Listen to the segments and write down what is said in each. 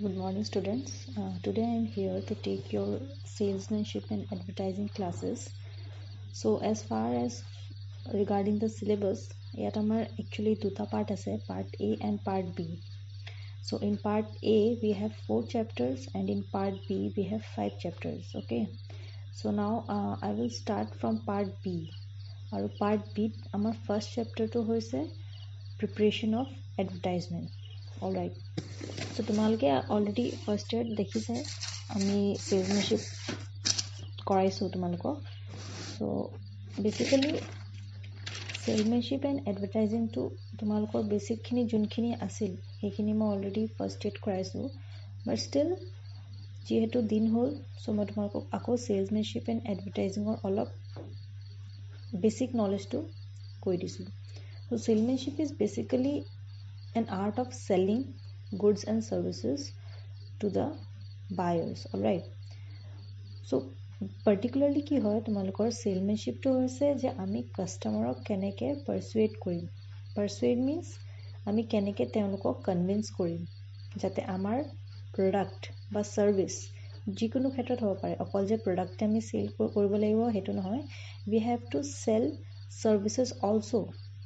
Good morning, students. Today I am here to take your salesmanship and advertising classes. So, as far as regarding the syllabus, yet amar actually duta part ase, part A and part B. So, in part A we have 4 chapters, and in part B we have 5 chapters. Okay. So now I will start from part B. Our part B, amar first chapter to hoise preparation of advertisement. All right. So তোমালোকে already first year দেখিছে আমি সেলছমেনশ্বিপ কৰাইছোঁ তোমালোকক চ' basically সেলছমেনশ্বিপ and এডভাৰটাইজিংটো তোমালোকৰ বেচিকখিনি যোনখিনি আছিল সেইখিনি মই অলৰেডি ফাৰ্ষ্ট ইয়াৰত কৰাইছোঁ বাট ষ্টিল যিহেতু দিন হ'ল চ' মই তোমালোকক আকৌ সেলছমেনশ্বিপ এণ্ড এডভাৰটাইজিঙৰ অলপ বেচিক নলেজটো কৈ দিছোঁ so' salesmanship is basically an art of selling goods and services to the buyers. All right. So particularly কি হয় তোমালোকৰ সেলছমেনশ্বিপটো হৈছে যে আমি কাস্টমাৰক কেনেকৈ পাৰসুৱেট কৰিম পাৰসুৱেট মিন্স আমি কেনেকৈ তেওঁলোকক কনভিন্স কৰিম যাতে আমাৰ প্ৰডাক্ট বা ছাৰ্ভিচ যিকোনো ক্ষেত্ৰত হ'ব পাৰে অকল যে প্ৰডাক্ট আমি সেল কৰিব লাগিব সেইটো নহয় we have to sell services also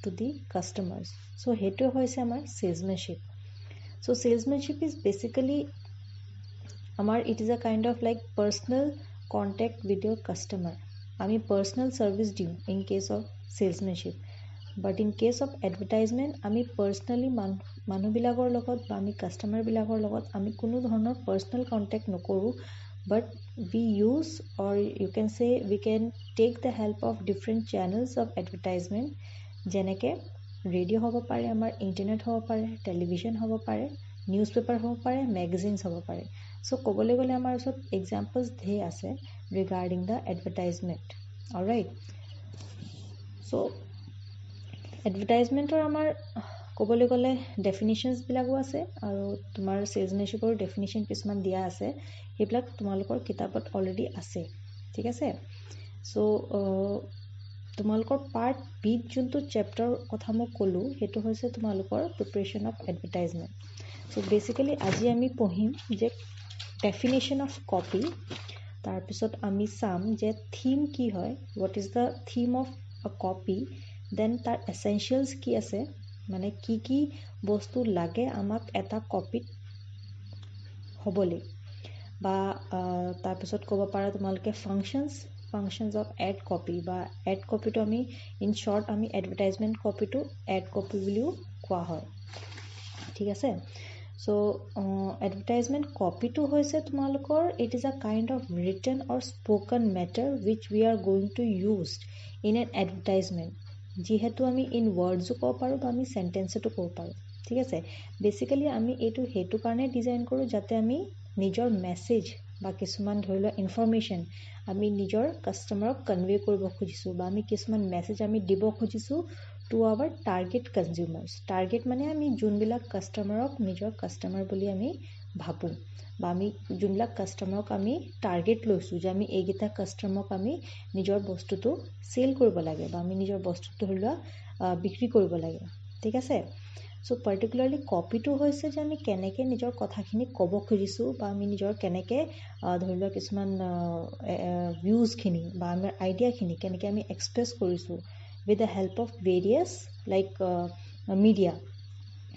to the customers. So hetu hoise amar salesmanship. So salesmanship is basically amar it is a kind of like personal contact with your customer. Ami personal service diu in case of salesmanship. But in case of advertisement ami personally manu bilagor logot ba ami customer bilagor logot ami kono dhonor personal contact nokoru but we use or you can say we can take the help of different channels of advertisement যেনেকৈ radio' হ'ব পাৰে আমাৰ internet হ'ব পাৰে television হ'ব পাৰে news paper হ'ব পাৰে মেগাজিনছ হ'ব পাৰে চ' ক'বলৈ গ'লে আমাৰ ওচৰত এক্সাম্পলছ ধেৰ আছে ৰিগাৰ্ডিং দ্য এডভাৰটাইজমেণ্ট অলৰাইট চ' এডভাৰটাইজমেণ্টৰ আমাৰ ক'বলৈ গ'লে ডেফিনিশ্যনছবিলাকো আছে আৰু তোমাৰ সেলছমেনশ্বিপৰ ডেফিনিশ্যন কিছুমান দিয়া আছে সেইবিলাক তোমালোকৰ কিতাপত অলৰেডি আছে ঠিক আছে চ' তোমালোকৰ পাৰ্ট বিত যোনটো চেপ্টাৰ কথা মই ক'লোঁ সেইটো হৈছে তোমালোকৰ preparation of advertisement so' basically আজি আমি পঢ়িম যে ডেফিনেশ্যন অফ কপি তাৰপিছত আমি চাম যে থিম কি হয় what is the theme of a copy then তাৰ এছেঞ্চিয়েলছ কি আছে মানে কি কি বস্তু লাগে আমাক এটা কপিত হ'বলৈ বা তাৰপিছত ক'ব পাৰা তোমালোকে functions of ad copy বা ad copy to আমি in short আমি advertisement copy to ad copy বুলিও কোৱা হয় ঠিক আছে so advertisement copy to হৈছে তোমালোকৰ it is a kind of written or spoken matter which we are going to use in an advertisement যিহেতু আমি in words ক'ব পাৰোঁ বা আমি sentence তো ক'ব পাৰোঁ ঠিক আছে বেসিক্যালি আমি এইটো হেতু কাৰণে ডিজাইন কৰোঁ যাতে আমি নিজৰ মেছেজ বা কিছুমান ধৰি লোৱা ইনফৰমেশ্যন আমি নিজৰ কাষ্টমাৰক কনভে কৰিব খুজিছোঁ বা আমি কিছুমান মেছেজ আমি দিব খুজিছোঁ to our target consumers target মানে আমি যোনবিলাক কাষ্টমাৰক নিজৰ কাষ্টমাৰ বুলি আমি ভাবোঁ বা আমি যোনবিলাক কাষ্টমাৰক আমি টাৰ্গেট লৈছোঁ যে আমি এইকেইটা কাষ্টমাৰক আমি নিজৰ বস্তুটো চেল কৰিব লাগে বা আমি নিজৰ বস্তুটো ধৰি লোৱা বিক্ৰী কৰিব লাগে ঠিক আছে চ' পাৰ্টিকুলাৰলি কপিটো হৈছে যে আমি কেনেকৈ নিজৰ কথাখিনি ক'ব খুজিছোঁ বা আমি নিজৰ কেনেকৈ ধৰি লোৱা কিছুমান ভিউজখিনি বা আমাৰ আইডিয়াখিনি কেনেকৈ আমি এক্সপ্ৰেছ কৰিছোঁ with the help of various like media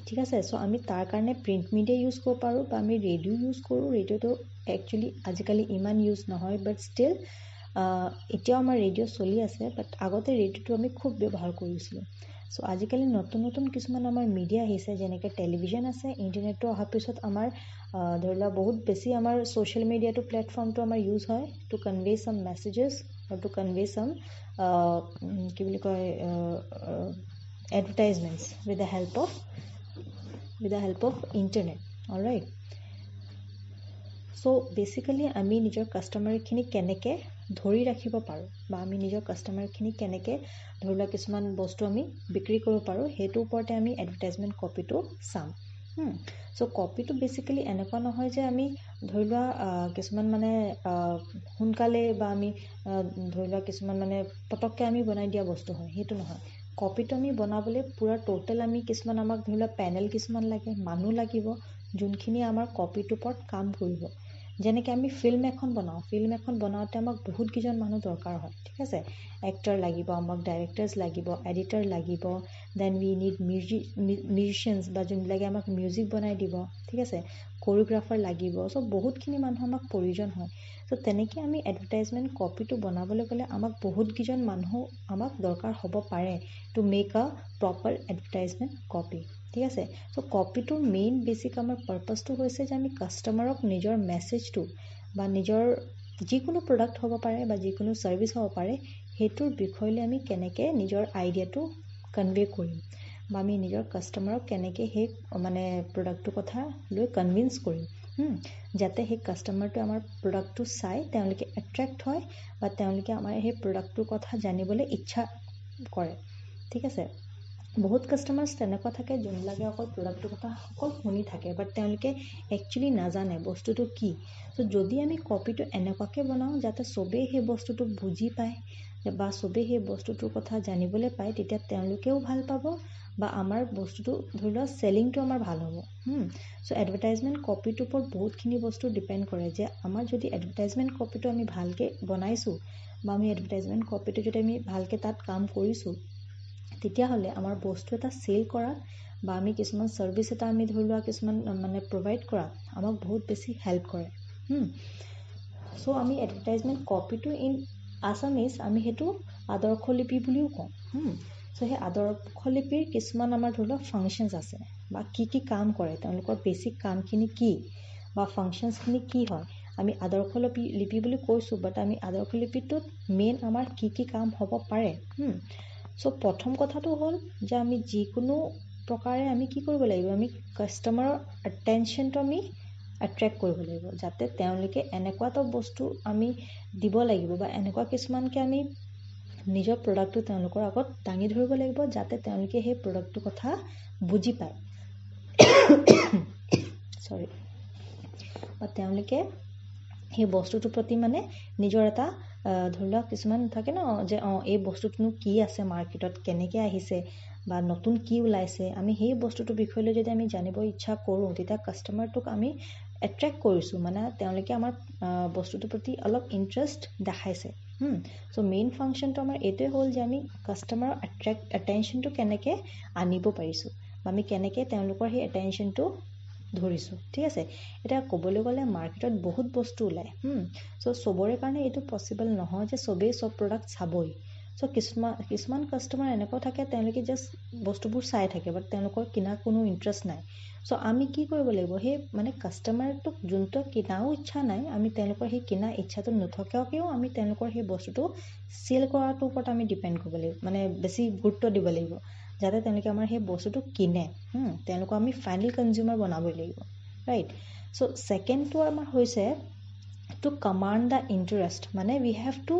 ঠিক আছে চ' আমি তাৰ কাৰণে প্ৰিণ্ট মিডিয়া ইউজ কৰিব পাৰোঁ বা আমি ৰেডিঅ' ইউজ কৰোঁ ৰেডিঅ'টো একচুৱেলি আজিকালি ইমান ইউজ নহয় বাট ষ্টিল এতিয়াও আমাৰ ৰেডিঅ' চলি আছে বাট আগতে ৰেডিঅ'টো আমি খুব ব্যৱহাৰ কৰিছিলোঁ চ' আজিকালি নতুন নতুন কিছুমান আমাৰ মিডিয়া আহিছে যেনেকৈ টেলিভিশ্যন আছে ইণ্টাৰনেটটো অহাৰ পিছত আমাৰ ধৰি লোৱা বহুত বেছি আমাৰ ছ'চিয়েল মিডিয়াটো প্লেটফৰ্মটো আমাৰ ইউজ হয় টু কনভে চাম মেছেজেছ আৰু টু কনভে চাম কি বুলি কয় advertisements with the help of internet alright so' basically আমি নিজৰ কাষ্টমাৰখিনি কেনেকৈ ধৰি ৰাখিব পাৰোঁ বা আমি নিজৰ কাষ্টমাৰখিনি কেনেকৈ ধৰি লোৱা কিছুমান বস্তু আমি বিক্ৰী কৰিব পাৰোঁ সেইটোৰ ওপৰতে আমি এডভাৰটাইজমেণ্ট কপিটো চাম চ' কপিটো বেচিকেলি এনেকুৱা নহয় যে আমি ধৰি লোৱা কিছুমান মানে সোনকালে বা আমি ধৰি লোৱা কিছুমান মানে পটককৈ আমি বনাই দিয়া বস্তু হয় সেইটো নহয় কপিটো আমি বনাবলৈ পুৰা টোটেল আমি কিছুমান আমাক ধৰি লোৱা পেনেল কিছুমান লাগে মানুহ লাগিব যোনখিনি আমাৰ কপিটোৰ ওপৰত কাম কৰিব। যেনেকৈ আমি ফিল্ম এখন বনাওঁ, ফিল্ম এখন বনাওঁতে আমাক বহুতকেইজন মানুহ দৰকাৰ হয়, ঠিক আছে। এক্টৰ লাগিব, আমাক ডাইৰেক্টাৰ্ছ লাগিব, এডিটৰ লাগিব, দেন উই নিড মিউজিচিয়ানছ বা যোনবিলাকে আমাক মিউজিক বনাই দিব, ঠিক আছে, কোৰিঅ'গ্ৰাফাৰ লাগিব। চ' বহুতখিনি মানুহ আমাক প্ৰয়োজন হয়। চ' তেনেকৈ আমি এডভাৰটাইজমেণ্ট কপিটো বনাবলৈ গ'লে আমাক বহুতকেইজন মানুহ আমাক দৰকাৰ হ'ব পাৰে to make a proper advertisement copy, ঠিক আছে। চ' কপিটোৰ মেইন বেচিক আমাৰ পাৰ্পাছটো হৈছে যে আমি কাষ্টমাৰক নিজৰ মেছেজটো বা নিজৰ যিকোনো প্ৰডাক্ট হ'ব পাৰে বা যিকোনো ছাৰ্ভিচ হ'ব পাৰে সেইটোৰ বিষয়লৈ আমি কেনেকৈ নিজৰ আইডিয়াটো কনভে কৰিম বা আমি নিজৰ কাষ্টমাৰক কেনেকৈ সেই মানে প্ৰডাক্টটোৰ কথা লৈ কনভিন্স কৰিম, যাতে সেই কাষ্টমাৰটোৱে আমাৰ প্ৰডাক্টটো চাই তেওঁলোকে এট্ৰেক্ট হয় বা তেওঁলোকে আমাৰ সেই প্ৰডাক্টটোৰ কথা জানিবলৈ ইচ্ছা কৰে, ঠিক আছে। বহুত কাষ্টমাৰ্ছ তেনেকুৱা থাকে যোনবিলাকে অকল প্ৰডাক্টটোৰ কথা অকল শুনি থাকে, বাট তেওঁলোকে একচুৱেলি নাজানে বস্তুটো কি। চ' যদি আমি কপিটো এনেকুৱাকৈ বনাওঁ যাতে চবেই সেই বস্তুটো বুজি পায় বা চবেই সেই বস্তুটোৰ কথা জানিবলৈ পায়, তেতিয়া তেওঁলোকেও ভাল পাব বা আমাৰ বস্তুটো ধৰি লোৱা চেলিংটো আমাৰ ভাল হ'ব। চ' এডভাৰটাইজমেণ্ট কপিটোৰ ওপৰত বহুতখিনি বস্তু ডিপেণ্ড কৰে যে আমাৰ যদি এডভাৰটাইজমেণ্ট কপিটো আমি ভালকৈ বনাইছোঁ বা আমি এডভাৰটাইজমেণ্ট কপিটো যদি আমি ভালকৈ তাত কাম কৰিছোঁ, তেতিয়াহ'লে আমাৰ বস্তু এটা চেল কৰাত বা আমি কিছুমান ছাৰ্ভিচ এটা আমি ধৰি লোৱা কিছুমান মানে প্ৰভাইড কৰাত আমাক বহুত বেছি হেল্প কৰে। চ' আমি এডভাৰটাইজমেণ্ট কপিটো ইন আছামিজ আমি সেইটো আদৰ্শলিপি বুলিও কওঁ। চ' সেই আদৰ্শলিপিৰ কিছুমান আমাৰ ধৰি লোৱা ফাংচনছ আছে বা কি কাম কৰে, তেওঁলোকৰ বেচিক কামখিনি কি বা ফাংচনছখিনি কি হয়। আমি আদৰ্শলিপি বুলি কৈছোঁ, বাট আমি আদৰ্শলিপিটোত মেইন আমাৰ কি কাম হ'ব পাৰে। চ' প্ৰথম কথাটো হ'ল যে আমি যিকোনো প্ৰকাৰে আমি কি কৰিব লাগিব, আমি কাষ্টমাৰৰ এটেনশ্যনটো আমি এট্ৰেক্ট কৰিব লাগিব, যাতে তেওঁলোকে এনেকুৱা এটা বস্তু আমি দিব লাগিব বা এনেকুৱা কিছুমানকৈ আমি নিজৰ প্ৰডাক্টটো তেওঁলোকৰ আগত দাঙি ধৰিব লাগিব যাতে তেওঁলোকে সেই প্ৰডাক্টটোৰ কথা বুজি পায় বা তেওঁলোকে সেই বস্তুটোৰ প্ৰতি মানে নিজৰ এটা ধৰি লওক কিছুমান থাকে ন যে এই বস্তুটোনো কি আছে মাৰ্কেটত, কেনেকৈ আহিছে বা নতুন কি ওলাইছে, আমি সেই বস্তুটোৰ বিষয়লৈ যদি আমি জানিব ইচ্ছা কৰোঁ তেতিয়া কাষ্টমাৰটোক আমি এট্ৰেক্ট কৰিছোঁ, মানে তেওঁলোকে আমাৰ বস্তুটোৰ প্ৰতি অলপ ইণ্টাৰেষ্ট দেখাইছে। চ' মেইন ফাংচনটো আমাৰ এইটোৱে হ'ল যে আমি কাষ্টমাৰৰ এটেনশ্যনটো কেনেকৈ আনিব পাৰিছোঁ বা আমি কেনেকৈ তেওঁলোকৰ সেই এটেনশ্যনটো ধৰিছোঁ, ঠিক আছে। এতিয়া ক'বলৈ গ'লে মাৰ্কেটত বহুত বস্তু ওলায়, চ' চবৰে কাৰণে এইটো পচিবল নহয় যে চবেই চব প্ৰডাক্ট চাবই। চ' কিছুমান কাষ্টমাৰ এনেকুৱা থাকে তেওঁলোকে জাষ্ট বস্তুবোৰ চাই থাকে, বাট তেওঁলোকৰ কিনা কোনো ইণ্টাৰেষ্ট নাই। চ' আমি কি কৰিব লাগিব, সেই মানে কাষ্টমাৰটোক যোনটো কিনাও ইচ্ছা নাই, আমি তেওঁলোকৰ সেই কিনা ইচ্ছাটো নথকাকৈও আমি তেওঁলোকৰ সেই বস্তুটো চেল কৰাটোৰ ওপৰত আমি ডিপেণ্ড কৰিব লাগিব, মানে বেছি গুৰুত্ব দিব লাগিব যাতে তেওঁলোকে আমাৰ সেই বস্তুটো কিনে। তেওঁলোকক আমি ফাইনেল কনজিউমাৰ বনাবই লাগিব, ৰাইট। চ' ছেকেণ্ডটো আমাৰ হৈছে টু কমাণ্ড দ্য ইণ্টাৰেষ্ট, মানে we have to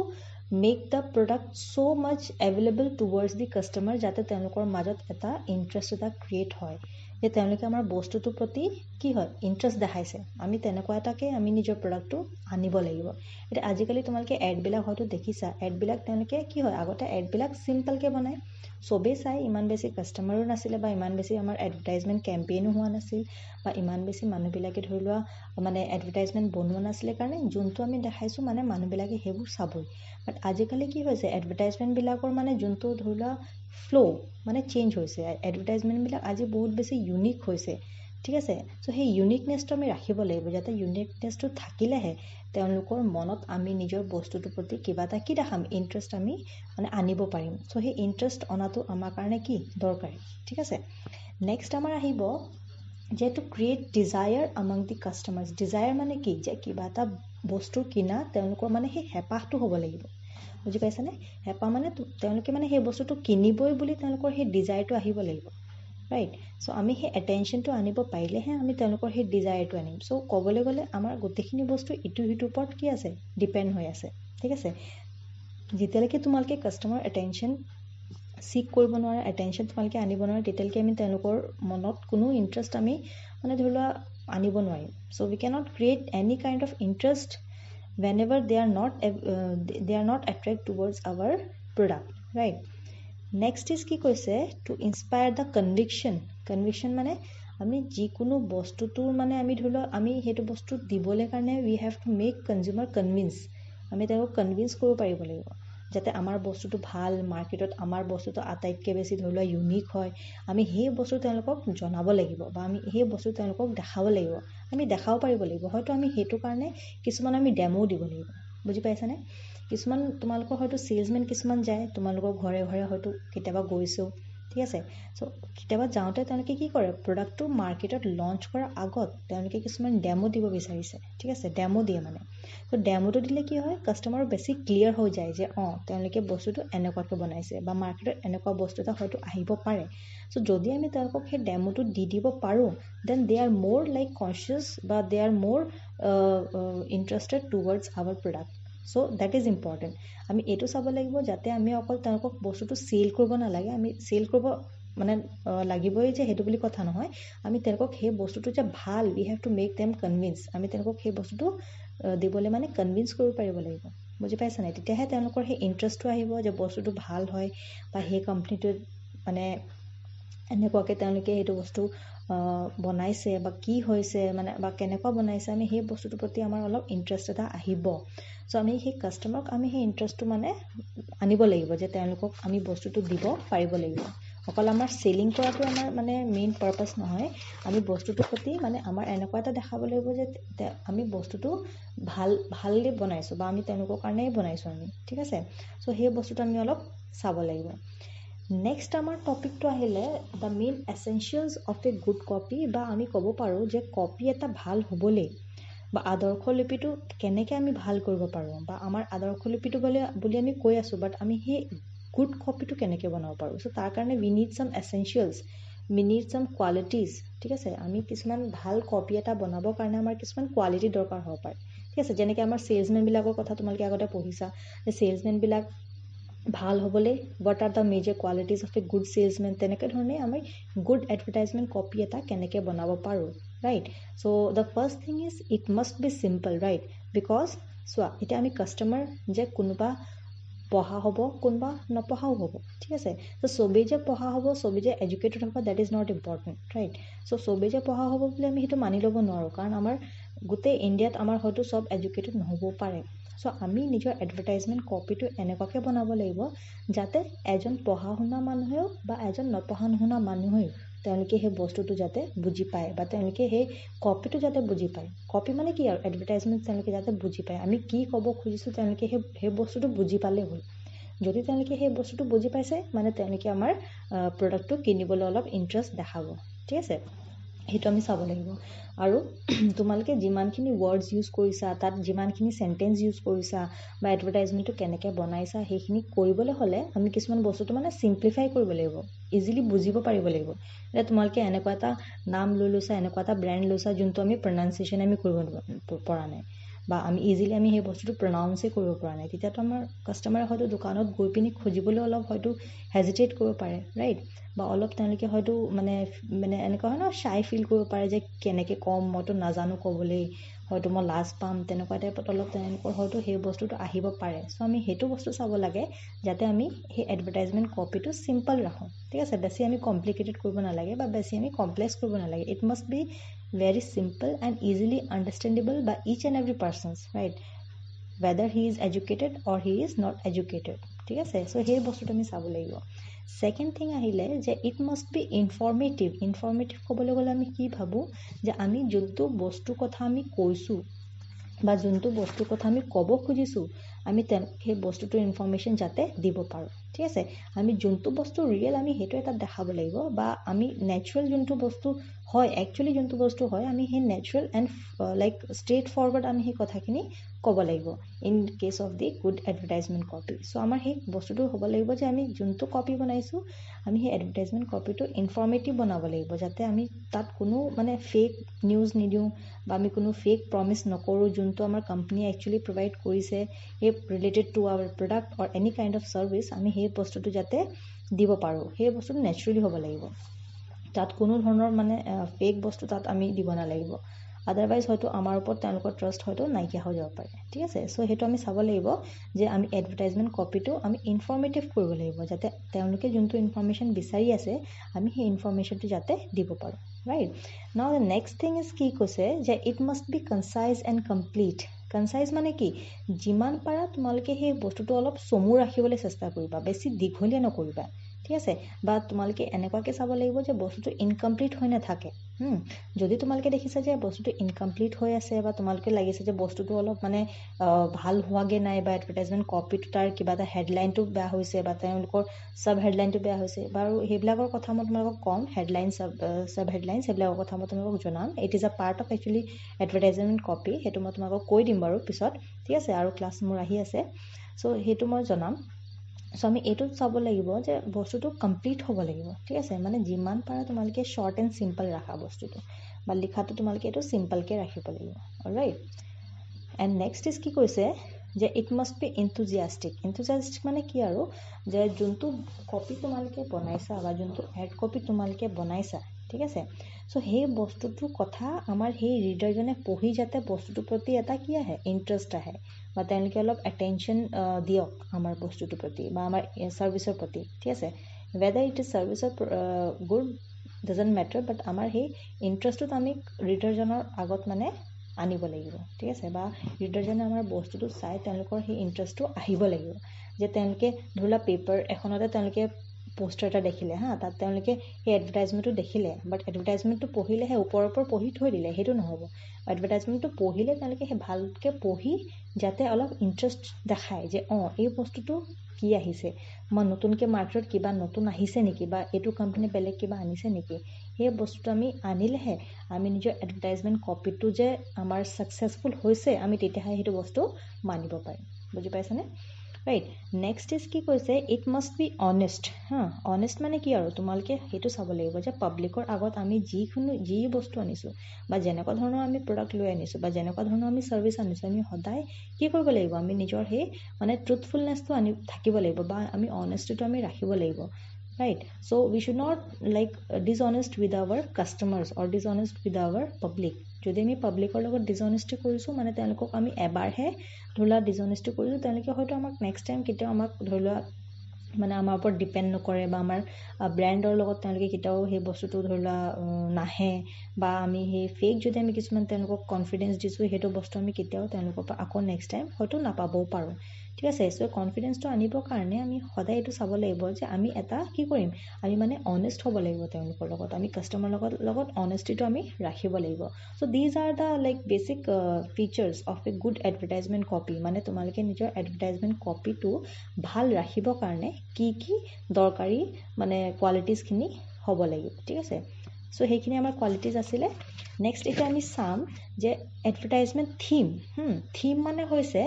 make the product so' much available towards the customer যাতে তেওঁলোকৰ মাজত এটা ইণ্টাৰেষ্ট এটা ক্ৰিয়েট হয় যে তেওঁলোকে আমাৰ বস্তুটোৰ প্ৰতি কি হয় ইণ্টাৰেষ্ট দেখাইছে, আমি তেনেকুৱা এটাকে আমি নিজৰ প্ৰডাক্টটো আনিব লাগিব। এতিয়া আজিকালি তোমালোকে এডবিলাক হয়তো দেখিছা, এডবিলাক তেওঁলোকে কি হয় আগতে এডবিলাক চিম্পলকৈ বনায়, চবেই চাই, ইমান বেছি কাষ্টমাৰো নাছিলে বা ইমান বেছি আমাৰ এডভাৰটাইজমেণ্ট কেম্পেইনো হোৱা নাছিল বা ইমান বেছি মানুহবিলাকে ধৰি লোৱা মানে এডভাৰটাইজমেণ্ট বনোৱা নাছিলে কাৰণে যোনটো আমি দেখাইছোঁ মানে মানুহবিলাকে সেইবোৰ চাবই। বাট আজিকালি কি হৈছে এডভাৰটাইজমেণ্টবিলাকৰ মানে যোনটো ধৰি লোৱা ফ্ল' মানে চেঞ্জ হৈছে, এডভাৰটাইজমেণ্টবিলাক আজি বহুত বেছি ইউনিক হৈছে, ঠিক আছে। চ' সেই ইউনিকনেছটো আমি ৰাখিব লাগিব যাতে ইউনিকনেছটো থাকিলেহে তেওঁলোকৰ মনত আমি নিজৰ বস্তুটোৰ প্ৰতি কিবা এটা কি দেখাম ইণ্টাৰেষ্ট আমি মানে আনিব পাৰিম। চ' সেই ইণ্টাৰেষ্ট অনাটো আমাৰ কাৰণে কি দৰকাৰী, ঠিক আছে। নেক্সট আমাৰ আহিব যে to create desire among the customers. Desire মানে কি, যে কিবা এটা বস্তু কিনা তেওঁলোকৰ মানে সেই হেঁপাহটো হ'ব লাগিব, বুজি পাইছানে। হেঁপাহ মানে তেওঁলোকে মানে সেই বস্তুটো কিনিবই বুলি তেওঁলোকৰ সেই ডিজায়াৰটো আহিব লাগিব, ৰাইট। চ' আমি সেই এটেনশ্যনটো আনিব পাৰিলেহে আমি তেওঁলোকৰ সেই ডিজায়াৰটো আনিম। চ' ক'বলৈ গ'লে আমাৰ গোটেইখিনি বস্তু ইটোৰ ওপৰত কি আছে ডিপেণ্ড হৈ আছে, ঠিক আছে। যেতিয়ালৈকে তোমালোকে কাষ্টমাৰ এটেনশ্যন চিক কৰিব নোৱাৰা, এটেনশ্যন তোমালোকে আনিব নোৱাৰা, তেতিয়ালৈকে আমি তেওঁলোকৰ মনত কোনো ইণ্টাৰেষ্ট আমি মানে ধৰি লোৱা আনিব নোৱাৰিম। So' we cannot create any kind of interest whenever they are not attract towards our product, right. Next is কি কৈছে to inspire the conviction মানে আমি যিকোনো বস্তুটোৰ মানে আমি ধৰি লওক আমি সেইটো বস্তু দিবলৈ কাৰণে we have to make consumer convince, আমি তেওঁলোকক কনভিন্স কৰিব পাৰিব লাগিব যাতে আমাৰ বস্তুটো ভাল, মাৰ্কেটত আমাৰ বস্তুটো আটাইতকৈ বেছি ধৰি লোৱা ইউনিক হয়, আমি সেই বস্তু তেওঁলোকক জনাব লাগিব বা আমি সেই বস্তু তেওঁলোকক দেখাব লাগিব, আমি দেখাব পাৰিব লাগিব। হয়তো আমি সেইটো কাৰণে কিছুমান আমি ডেমো দিব লাগিব, বুজি পাইছানে? কিছুমান তোমালোকৰ হয়তো চেলছমেন কিছুমান যায় তোমালোকৰ ঘৰে ঘৰে, হয়তো কেতিয়াবা গৈছেও, ঠিক আছে। চ' কেতিয়াবা যাওঁতে তেওঁলোকে কি কৰে, প্ৰডাক্টটো মাৰ্কেটত লঞ্চ কৰাৰ আগত তেওঁলোকে কিছুমান ডেমো দিব বিচাৰিছে, ঠিক আছে, ডেমো দিয়ে মানে। ত' ডেমোটো দিলে কি হয়, কাষ্টমাৰ বেছি ক্লিয়াৰ হৈ যায় যে তেওঁলোকে বস্তুটো এনেকুৱাকৈ বনাইছে বা মাৰ্কেটত এনেকুৱা বস্তু এটা হয়তো আহিব পাৰে। চ' যদি আমি তেওঁলোকক সেই ডেমোটো দি দিব পাৰোঁ, then they are more like conscious বা they are more interested towards our product. So' that is important. আমি এইটো চাব লাগিব যাতে আমি অকল তেওঁলোকক বস্তুটো চেল কৰিব নালাগে, আমি চেল কৰিব মানে লাগিবই যে সেইটো বুলি কথা নহয়, আমি তেওঁলোকক সেই বস্তুটো যে ভাল, we have to make them convince, আমি তেওঁলোকক সেই বস্তুটো দিবলৈ মানে কনভিন্স কৰিব পাৰিব লাগিব, বুজি পাইছা নাই? তেতিয়াহে তেওঁলোকৰ সেই ইণ্টাৰেষ্টটো আহিব যে বস্তুটো ভাল হয় বা সেই কোম্পানীটোত মানে এনেকুৱাকৈ তেওঁলোকে সেইটো বস্তু বনাইছে বা কি হৈছে মানে বা কেনেকুৱা বনাইছে, আমি সেই বস্তুটোৰ প্ৰতি আমাৰ অলপ ইণ্টাৰেষ্ট এটা আহিব। চ' আমি সেই কাষ্টমাৰক আমি সেই ইণ্টাৰেষ্টটো মানে আনিব লাগিব যে তেওঁলোকক আমি বস্তুটো দিব পাৰিব লাগিব। অকল আমাৰ চেলিং কৰাটো আমাৰ মানে মেইন পাৰপাছ নহয়, আমি বস্তুটোৰ প্ৰতি মানে আমাৰ এনেকুৱা এটা দেখাব লাগিব যে আমি বস্তুটো ভালকৈ বনাইছোঁ বা আমি তেওঁলোকৰ কাৰণেই বনাইছোঁ আমি, ঠিক আছে। চ' সেই বস্তুটো আমি অলপ চাব লাগিব। নেক্সট আমাৰ টপিকটো আহিলে the main essentials of a good copy, বা আমি ক'ব পাৰোঁ যে কপি এটা ভাল হ'বলৈ বা আদৰ্শলিপিটো কেনেকৈ আমি ভাল কৰিব পাৰোঁ, বা আমাৰ আদৰ্শলিপিটো বুলি আমি কৈ আছোঁ, বাট আমি সেই গুড কপিটো কেনেকৈ বনাব পাৰোঁ। চ' তাৰ কাৰণে উই নিড ছাম এচেঞ্চিয়েলছ, উই নিড ছাম কোৱালিটিজ, ঠিক আছে। আমি কিছুমান ভাল কপি এটা বনাবৰ কাৰণে আমাৰ কিছুমান কোৱালিটি দৰকাৰ হ'ব পাৰে, ঠিক আছে। যেনেকৈ আমাৰ চেলছমেনবিলাকৰ কথা তোমালোকে আগতে পঢ়িছা যে চেলছমেনবিলাক ভাল হ'বলৈ what are the major qualities of a good salesman, তেনেকৈ ধৰণে আমি গুড এডভাৰটাইজমেণ্ট কপি এটা কেনেকৈ বনাব পাৰোঁ, right. So' the first thing is it must B simple, right, because চোৱা এতিয়া আমি কাষ্টমাৰ যে কোনোবা পঢ়া হ'ব কোনোবা নপঢ়াও হ'ব, ঠিক আছে। চ' চবেই যে পঢ়া হ'ব, চবেই যে এডুকেটেড হ'ব, that is not important, right. So' চবেই যে পঢ়া হ'ব বুলি আমি সেইটো মানি ল'ব নোৱাৰোঁ, কাৰণ আমাৰ গোটেই ইণ্ডিয়াত আমাৰ হয়তো চব এডুকেটেড নহ'বও পাৰে। চ' আমি নিজৰ এডভাৰটাইজমেণ্ট কপিটো এনেকুৱাকৈ বনাব লাগিব যাতে এজন পঢ়া শুনা মানুহেও বা এজন নপঢ়া নুশুনা মানুহেও তেওঁলোকে সেই বস্তুটো যাতে বুজি পায় বা তেওঁলোকে সেই কপিটো যাতে বুজি পায়। কপি মানে কি আৰু এডভাৰটাইজমেণ্ট তেওঁলোকে যাতে বুজি পায়, আমি কি ক'ব খুজিছোঁ তেওঁলোকে সেই বস্তুটো বুজি পালেই হ'ল। যদি তেওঁলোকে সেই বস্তুটো বুজি পাইছে মানে তেওঁলোকে আমাৰ প্ৰডাক্টটো কিনিবলৈ অলপ ইণ্টাৰেষ্ট দেখাব, ঠিক আছে। সেইটো আমি চাব লাগিব। আৰু তোমালোকে যিমানখিনি ৱৰ্ডছ ইউজ কৰিছা, তাত যিমানখিনি চেণ্টেঞ্চ ইউজ কৰিছা বা এডভাৰটাইজমেণ্টটো কেনেকৈ বনাইছা, সেইখিনি কৰিবলৈ হ'লে আমি কিছুমান বস্তুটো মানে চিম্প্লিফাই কৰিব লাগিব, ইজিলি বুজিব পাৰিব লাগিব। এতিয়া তোমালোকে এনেকুৱা এটা নাম লৈ লৈছা, এনেকুৱা এটা ব্ৰেণ্ড লৈছা যোনটো আমি প্ৰনাউন্সিয়েশ্যন আমি কৰিব পৰা নাই বা আমি ইজিলি আমি সেই বস্তুটো প্ৰনাউন্সেই কৰিব পৰা নাই, তেতিয়াতো আমাৰ কাষ্টমাৰে হয়তো দোকানত গৈ পিনি খুজিবলৈ অলপ হয়তো হেজিটেট কৰিব পাৰে, ৰাইট। বা অলপ তেওঁলোকে হয়তো মানে এনেকুৱা হয় ন, শ্বাই ফিল কৰিব পাৰে যে কেনেকৈ ক'ম, মইতো নাজানো ক'বলৈ, হয়তো মই লাজ পাম, তেনেকুৱা টাইপত অলপ তেওঁলোকৰ হয়তো সেই বস্তুটো আহিব পাৰে। চ' আমি সেইটো বস্তু চাব লাগে যাতে আমি সেই এডভাৰটাইজমেণ্ট কপিটো চিম্পল ৰাখোঁ, ঠিক আছে। বেছি আমি কমপ্লিকেটেড কৰিব নালাগে বা বেছি আমি কমপ্লেক্স কৰিব নালাগে। It must be very simple and easily understandable by each and every persons, right, whether he is educated or he is not educated, ঠিক আছে। চ' সেই বস্তুটো আমি চাব লাগিব। ছেকেণ্ড থিং আহিলে যে it must B informative. Informative ক'বলৈ গ'লে আমি কি ভাবোঁ যে আমি যোনটো বস্তুৰ কথা আমি কৈছোঁ বা যোনটো বস্তুৰ কথা আমি ক'ব খুজিছোঁ, আমি সেই বস্তুটোৰ ইনফৰ্মেশ্যন যাতে দিব পাৰোঁ, ঠিক আছে। আমি যোনটো বস্তু ৰিয়েল আমি সেইটো এটা দেখাব লাগিব, বা আমি নেচাৰেল যোনটো বস্তু হয়, একচুৱেলি যোনটো বস্তু হয়, আমি সেই natural and like straight forward আমি সেই কথাখিনি ক'ব লাগিব in case of the good advertisement copy. So' আমাৰ সেই বস্তুটো হ'ব লাগিব যে আমি যোনটো কপি বনাইছোঁ আমি সেই এডভাৰটাইজমেণ্ট কপিটো ইনফৰ্মেটিভ বনাব লাগিব, যাতে আমি তাত কোনো মানে ফেক নিউজ নিদিওঁ বা আমি কোনো ফেক প্ৰমিছ নকৰোঁ। যোনটো আমাৰ কোম্পানীয়ে একচুৱেলি প্ৰভাইড কৰিছে সেই related to our product or any kind of service, আমি সেই বস্তুটো যাতে দিব পাৰোঁ, সেই বস্তুটো নেচাৰেলি হ'ব লাগিব। তাত কোনো ধৰণৰ মানে ফেক বস্তু তাত আমি দিব নালাগিব, আদাৰৱাইজ হয়তো আমাৰ ওপৰত তেওঁলোকৰ ট্ৰাষ্ট হয়তো নাইকিয়া হৈ যাব পাৰে, ঠিক আছে। চ' সেইটো আমি চাব লাগিব যে আমি এডভাৰটাইজমেণ্ট কপিটো আমি ইনফৰ্মেটিভ কৰিব লাগিব, যাতে তেওঁলোকে যোনটো ইনফৰ্মেশ্যন বিচাৰি আছে আমি সেই ইনফৰ্মেশ্যনটো যাতে দিব পাৰোঁ। right? Now the next thing is কি কৈছে যে it must be concise and complete. concise মানে কি, যিমান পাৰা তোমালোকে সেই বস্তুটো অলপ চমু ৰাখিবলৈ চেষ্টা কৰিবা, বেছি দীঘলীয়া নকৰিবা, ঠিক আছে? বা তোমালোকে এনেকুৱাকৈ চাব লাগিব যে বস্তুটো ইনকমপ্লিট হৈ নাথাকে। যদি তোমালোকে দেখিছা যে বস্তুটো ইনকমপ্লিট হৈ আছে বা তোমালোকে লাগিছে যে বস্তুটো অলপ মানে ভাল হোৱাগৈ নাই বা এডভাৰটাইজমেণ্ট কপিটো তাৰ কিবা এটা হেডলাইনটো বেয়া হৈছে বা তেওঁলোকৰ চাব হেডলাইনটো বেয়া হৈছে, বাৰু সেইবিলাকৰ কথা মই তোমালোকক ক'ম, হেডলাইন চাব হেডলাইন সেইবিলাকৰ কথা মই তোমালোকক জনাম। It is a part of actually advertisement copy, সেইটো মই তোমালোকক কৈ দিম বাৰু পিছত, ঠিক আছে? আৰু ক্লাছ মোৰ আহি আছে, চ' সেইটো মই জনাম। চ' আমি এইটো চাব লাগিব যে বস্তুটো কমপ্লিট হ'ব লাগিব, ঠিক আছে? মানে যিমান পাৰা তোমালোকে শ্বৰ্ট এণ্ড চিম্পল ৰাখা বস্তুটো, বা লিখাটো তোমালোকে এইটো চিম্পলকৈ ৰাখিব লাগিব, অলৰাইট? এণ্ড নেক্সট ইজ কি কৈছে যে ইট মাষ্ট বি ইনথুজিয়াষ্টিক। ইনথুজিয়াষ্টিক মানে কি আৰু, যে যোনটো কপি তোমালোকে বনাইছা বা যোনটো এড কপি তোমালোকে বনাইছা, ঠিক আছে? চ' সেই বস্তুটোৰ কথা আমাৰ সেই ৰিডাৰজনে পঢ়ি যাতে বস্তুটোৰ প্ৰতি এটা কি আহে, ইণ্টাৰেষ্ট আহে, বা তেওঁলোকে অলপ এটেনশ্যন দিয়ক আমাৰ বস্তুটোৰ প্ৰতি বা আমাৰ ছাৰ্ভিচৰ প্ৰতি, ঠিক আছে? ৱেডাৰ ইট ইজ ছাৰ্ভিচৰ গুড ডাজন্ট মেটাৰ, বাট আমাৰ সেই ইণ্টাৰেষ্টটোত আমি ৰিডাৰজনৰ আগত মানে আনিব লাগিব, ঠিক আছে? বা ৰিডাৰজনে আমাৰ বস্তুটো চাই তেওঁলোকৰ সেই ইণ্টাৰেষ্টটো আহিব লাগিব, যে তেওঁলোকে ধৰি লোৱা পেপাৰ এখনতে তেওঁলোকে পোষ্টাৰ এটা দেখিলে, তাত তেওঁলোকে সেই এডভাৰটাইজমেণ্টটো দেখিলে, বাট এডভাৰটাইজমেণ্টটো পঢ়িলে সেই ওপৰৰ পঢ়ি থৈ দিলে, সেইটো নহ'ব। এডভাৰটাইজমেণ্টটো পঢ়িলে তেওঁলোকে সেই ভালকৈ পঢ়ি যাতে অলপ ইণ্টাৰেষ্ট দেখায় যে এই বস্তুটো কি আহিছে, মই নতুনকৈ মাৰ্কেটত কিবা নতুন আহিছে নেকি, বা এইটো কোম্পানী বেলেগ কিবা আনিছে নেকি, সেই বস্তুটো আমি আনিলেহে আমি নিজৰ এডভাৰটাইজমেণ্ট কপিটো যে আমাৰ ছাকচেছফুল হৈছে, আমি তেতিয়াহে সেইটো বস্তু মানিব পাৰিম। বুজি পাইছানে? ৰাইট? নেক্সট ইজ কি কৈছে, it must B honest. Honest মানে কি আৰু, তোমালোকে সেইটো চাব লাগিব যে পাব্লিকৰ আগত আমি যি বস্তু আনিছোঁ বা যেনেকুৱা ধৰণৰ আমি প্ৰডাক্ট লৈ আনিছোঁ বা যেনেকুৱা ধৰণৰ আমি ছাৰ্ভিচ আনিছোঁ, আমি সদায় কি কৰিব লাগিব, আমি নিজৰ সেই মানে ট্ৰুথফুলনেছটো থাকিব লাগিব বা আমি অনেষ্টিটো আমি ৰাখিব লাগিব, right? So we should not like dishonest with our customers or dishonest with our public. যদি আমি পাব্লিকৰ লগত ডিজনেষ্টি কৰিছোঁ মানে তেওঁলোকক আমি এবাৰহে ধৰি লোৱা ডিজনেষ্টি কৰিছোঁ, তেওঁলোকে হয়তো আমাক নেক্সট টাইম কেতিয়াও আমাক ধৰি লোৱা মানে আমাৰ ওপৰত ডিপেণ্ড নকৰে বা আমাৰ ব্ৰেণ্ডৰ লগত তেওঁলোকে কেতিয়াও সেই বস্তুটো ধৰি লোৱা নাহে, বা আমি সেই ফেক যদি আমি কিছুমান তেওঁলোকক কনফিডেঞ্চ দিছোঁ, সেইটো বস্তু আমি কেতিয়াও তেওঁলোকৰ পৰা আকৌ নেক্সট টাইম হয়তো নাপাবও পাৰোঁ, ঠিক আছে? চ' কনফিডেঞ্চটো আনিবৰ কাৰণে আমি সদায় এইটো চাব লাগিব যে আমি এটা কি কৰিম, আমি মানে অনেষ্ট হ'ব লাগিব তেওঁলোকৰ লগত, আমি কাষ্টমাৰ লগত অনেষ্টিটো আমি ৰাখিব লাগিব। So' these are the like basic features of a good advertisement copy. মানে তোমালোকে নিজৰ এডভাৰটাইজমেণ্ট কপিটো ভাল ৰাখিবৰ কাৰণে কি দৰকাৰী মানে কোৱালিটিজখিনি হ'ব লাগিব, ঠিক আছে? চ' সেইখিনি আমাৰ কোৱালিটিজ আছিলে। নেক্সট এতিয়া আমি চাম যে এডভাৰটাইজমেণ্ট থিম মানে হৈছে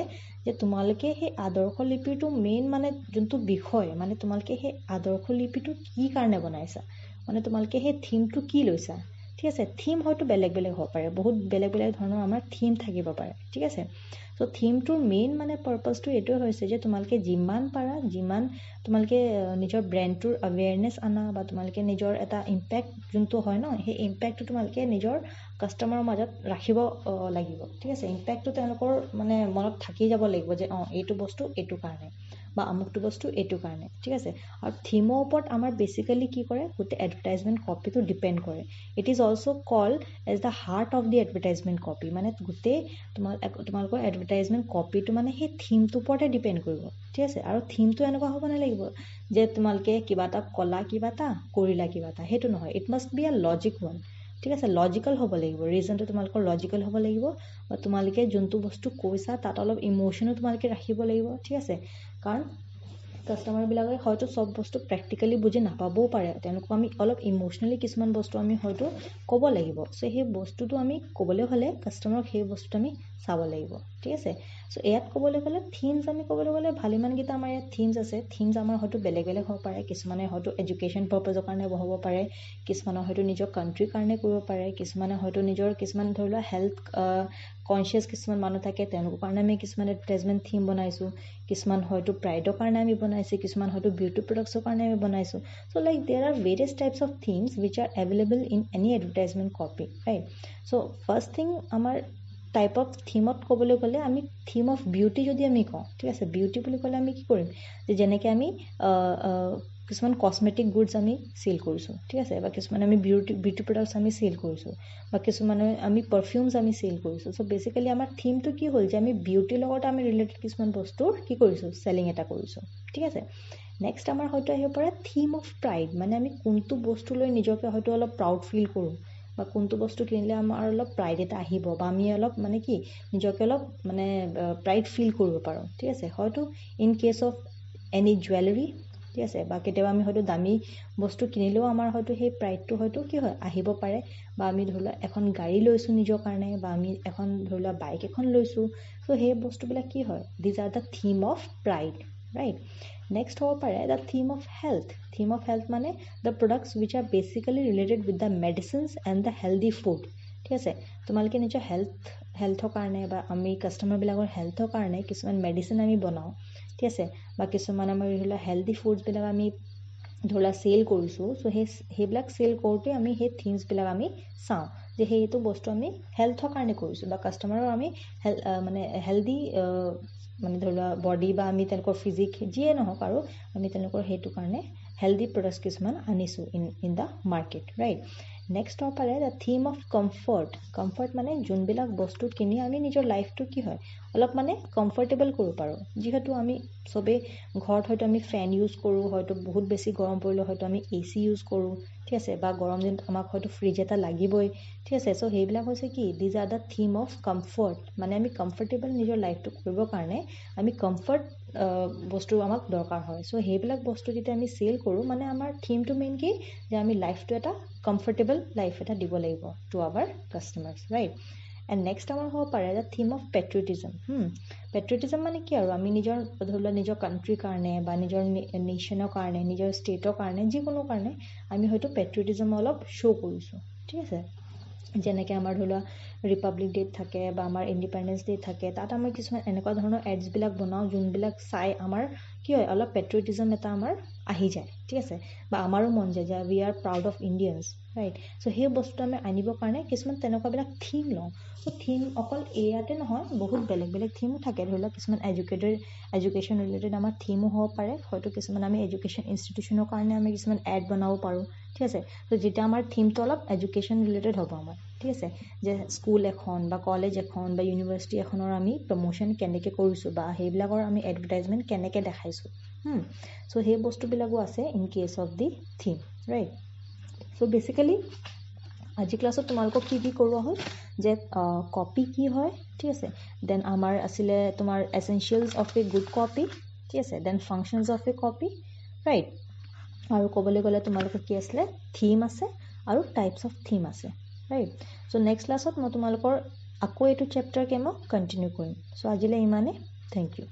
যে তোমালোকে সেই আদৰ্শ লিপিটো মেইন মানে যোনটো বিষয়, মানে তোমালোকে সেই আদৰ্শ লিপিটো কি কাৰণে বনাইছা, মানে তোমালোকে সেই থিমটো কি লৈছা, ঠিক আছে? থিম হয়তো বেলেগ বেলেগ হ'ব পাৰে, বহুত বেলেগ বেলেগ ধৰণৰ আমাৰ থিম থাকিব পাৰে, ঠিক আছে? চ' থিমটোৰ মেইন মানে পাৰ্পাছটো এইটোৱে হৈছে যে তোমালোকে যিমান পাৰা তোমালোকে নিজৰ ব্ৰেণ্ডটোৰ এৱেৰনেছ আনা, বা তোমালোকে নিজৰ এটা ইম্পেক্ট যোনটো হয় ন, সেই ইম্পেক্টটো তোমালোকে নিজৰ কাষ্টমাৰৰ মাজত ৰাখিব লাগিব, ঠিক আছে? ইম্পেক্টটো তেওঁলোকৰ মানে মনত থাকি যাব লাগিব যে এইটো বস্তু এইটো কাৰণে বা আমুকটো বস্তু এইটো কাৰণে, ঠিক আছে? আৰু থিমৰ ওপৰত আমাৰ বেচিকেলি কি কৰে, গোটেই এডভাৰটাইজমেণ্ট কপিটো ডিপেণ্ড কৰে। It is also' called as the heart of the advertisement copy. মানে গোটেই তোমালোকৰ এডভাৰটাইজমেণ্ট কপিটো মানে সেই থিমটোৰ ওপৰতে ডিপেণ্ড কৰিব, ঠিক আছে? আৰু থিমটো এনেকুৱা হ'ব নালাগিব যে তোমালোকে কিবা এটা ক'লা, কিবা এটা কৰিলা, কিবা এটা, সেইটো নহয়। It must be a logic one, ঠিক আছে? লজিকেল হ'ব লাগিব, ৰিজনটো তোমালোকৰ লজিকেল হ'ব লাগিব, বা তোমালোকে যোনটো বস্তু কৈছা তাত অলপ ইম'শ্যনো তোমালোকে ৰাখিব লাগিব, ঠিক আছে? কাৰণ কাষ্টমাৰবিলাকে হয়তো চব বস্তু প্ৰেক্টিকেলি বুজি নাপাবও পাৰে, তেওঁলোকক আমি অলপ ইম'শ্যনেলি কিছুমান বস্তু আমি হয়তো ক'ব লাগিব। চ' সেই বস্তুটো আমি ক'বলৈ হ'লে কাষ্টমাৰক সেই বস্তুটো আমি চাব লাগিব, ঠিক আছে? চ' ইয়াত ক'বলৈ গ'লে থিমছ আমি ক'বলৈ গ'লে ভালেমানকেইটা আমাৰ ইয়াত থিমছ আছে। থিমছ আমাৰ হয়তো বেলেগ বেলেগ হ'ব পাৰে, কিছুমানে হয়তো এডুকেশ্যন পাৰ্পাছৰ কাৰণে হ'ব পাৰে, কিছুমানে হয়তো নিজৰ কাণ্ট্ৰিৰ কাৰণে কৰিব পাৰে, কিছুমানে হয়তো নিজৰ কিছুমান ধৰি লোৱা হেল্থ কনচিয়াছ কিছুমান মানুহ থাকে, তেওঁলোকৰ কাৰণে আমি কিছুমান এডভাৰটাইজমেণ্ট থিম বনাইছোঁ, কিছুমান হয়তো প্ৰাইডৰ কাৰণে আমি বনাইছোঁ, কিছুমান হয়তো বিউটি প্ৰডাক্টছৰ কাৰণে আমি বনাইছোঁ। So' like there are various types of themes which are available in any advertisement copy, right? So' first thing আমাৰ টাইপ অফ থিমত ক'বলৈ গ'লে আমি থিম অফ বিউটি যদি আমি কওঁ, ঠিক আছে? বিউটি বুলি ক'লে আমি কি কৰিম, যে যেনেকৈ আমি কিছুমান কসমেটিক গুডছ আমি সেল কৰিছোঁ ঠিক আছে বা কিছুমান আমি বিউটি প্ৰডাক্টছ আমি সেল কৰিছোঁ বা কিছুমানে আমি পাৰফিউমছ আমি সেল কৰিছোঁ সো বেসিক্যালি আমাৰ থিমটো কি হ'ল যে আমি বিউটিৰ লগত আমি ৰিলেটেড কিছুমান বস্তুৰ কি কৰিছোঁ সেলিং এটা কৰিছোঁ ঠিক আছে নেক্সট আমাৰ হয়তো আহিব পাৰে থিম অফ প্ৰাইড মানে আমি কোনটো বস্তু লৈ নিজকে হয়তো অলপ প্ৰাউড ফিল কৰোঁ বা কোনটো বস্তু কিনিলে আমাৰ অলপ প্ৰাইড এটা আহিব বা আমি অলপ মানে কি নিজকে অলপ মানে প্ৰাইড ফিল কৰিব পাৰোঁ ঠিক আছে হয়তো in case of any jewellery ঠিক আছে বা কেতিয়াবা আমি হয়তো দামী বস্তু কিনিলেও আমাৰ হয়তো সেই প্ৰাইডটো হয়তো কি হয় আহিব পাৰে বা আমি ধৰি লোৱা এখন গাড়ী লৈছোঁ নিজৰ কাৰণে বা আমি এখন ধৰি লোৱা বাইক এখন লৈছোঁ চ' সেই বস্তুবিলাক কি হয় these are the theme of pride right next হ'ব পাৰে দ্য থিম অফ হেল্থ মানে the products wish R basically related with the medicines and the healthy food ঠিক আছে তোমালোকে নিজৰ হেল্থৰ কাৰণে বা আমি কাষ্টমাৰবিলাকৰ হেল্থৰ কাৰণে কিছুমান মেডিচিন আমি বনাওঁ ঠিক আছে বা কিছুমান আমাৰ ধৰি লোৱা হেল্ডি ফুডছবিলাক আমি ধৰি লোৱা চেল কৰিছোঁ চ' সেইবিলাক চেল কৰোঁতে আমি সেই থিমছবিলাক আমি চাওঁ যে সেইটো বস্তু আমি হেল্থৰ কাৰণে কৰিছোঁ বা কাষ্টমাৰৰ আমি মানে হেল্ডি মানে ধৰি লোৱা বডি বা আমি তেওঁলোকৰ ফিজিক যিয়ে নহওক আৰু আমি তেওঁলোকৰ সেইটো কাৰণে হেল্ডি প্ৰডাক্টছ কিছুমান আনিছোঁ in the market right next হ'ব পাৰে দ্য থিম অফ কমফৰ্ট মানে যোনবিলাক বস্তু কিনি আমি নিজৰ লাইফটো কি হয় অলপ মানে কমফৰ্টেবল কৰিব পাৰোঁ যিহেতু আমি চবেই ঘৰত হয়তো আমি ফেন ইউজ কৰোঁ হয়তো বহুত বেছি গৰম পৰিলে হয়তো আমি AC ইউজ কৰোঁ ঠিক আছে বা গৰম দিনত আমাক হয়তো ফ্ৰিজ এটা লাগিবই ঠিক আছে চ' সেইবিলাক হৈছে কি these are the theme of comfort মানে আমি কমফৰ্টেবল নিজৰ লাইফটো কৰিবৰ কাৰণে আমি কমফৰ্ট বস্তু আমাক দৰকাৰ হয় চ' সেইবিলাক বস্তু যেতিয়া আমি চেল কৰোঁ মানে আমাৰ থিমটো মেইন কি যে আমি লাইফটো এটা কমফৰ্টেবল লাইফ এটা দিব লাগিব to our customers right and next আমাৰ হ'ব পাৰে দ্য থিম অফ পেট্ৰিয়টিজম মানে কি আৰু আমি নিজৰ ধৰি লোৱা নিজৰ কাণ্ট্ৰিৰ কাৰণে বা নিজৰ নেশ্যনৰ কাৰণে নিজৰ ষ্টেটৰ কাৰণে যিকোনো কাৰণে আমি হয়তো পেট্ৰিয়টিজম অলপ শ্ব' কৰিছোঁ ঠিক আছে যেনেকৈ আমাৰ ধৰি লোৱা ৰিপাব্লিক ডে থাকে বা আমাৰ ইণ্ডিপেণ্ডেন্স ডে থাকে তাত আমি কিছুমান এনেকুৱা ধৰণৰ এডছবিলাক বনাওঁ যোনবিলাক চাই আমাৰ কি হয় অলপ পেট্ৰিয়টিজম এটা আমাৰ আহি যায় ঠিক আছে বা আমাৰো মন যায় যে we are proud of Indians right so' সেই বস্তুটো আমি আনিবৰ কাৰণে কিছুমান তেনেকুৱাবিলাক থিম লওঁ চ' থিম অকল এয়াতে নহয় বহুত বেলেগ থিমো থাকে ধৰি লওক কিছুমান এডুকেশ্যন ৰিলেটেড আমাৰ থিমো হ'ব পাৰে হয়তো কিছুমান আমি এডুকেশ্যন ইনষ্টিটিউশ্যনৰ কাৰণে আমি কিছুমান এড বনাব পাৰোঁ ঠিক আছে ত' যেতিয়া আমাৰ থিমটো অলপ এডুকেশ্যন ৰিলেটেড হ'ব আমাৰ ঠিক আছে যে স্কুল এখন বা কলেজ এখন বা ইউনিভাৰ্চিটি এখনৰ আমি প্ৰমোশ্যন কেনেকৈ কৰিছোঁ বা সেইবিলাকৰ আমি এডভাৰটাইজমেণ্ট কেনেকৈ দেখাইছোঁ চ' সেই বস্তুবিলাকো আছে in case of the theme right so' basically আজি ক্লাছত তোমালোকক কি কৰোৱা হ'ল যে কপি কি হয় ঠিক আছে দেন আমাৰ আছিলে তোমাৰ essentials of a good copy ঠিক আছে then functions of a copy right আৰু ক'বলৈ গ'লে তোমালোকৰ কি আছিলে থিম আছে আৰু টাইপছ অফ থিম আছে ৰাইট চ' নেক্সট ক্লাছত মই তোমালোকৰ আকৌ এইটো চেপ্টাৰকে মই কণ্টিনিউ কৰিম চ' আজিলৈ ইমানে থেংক ইউ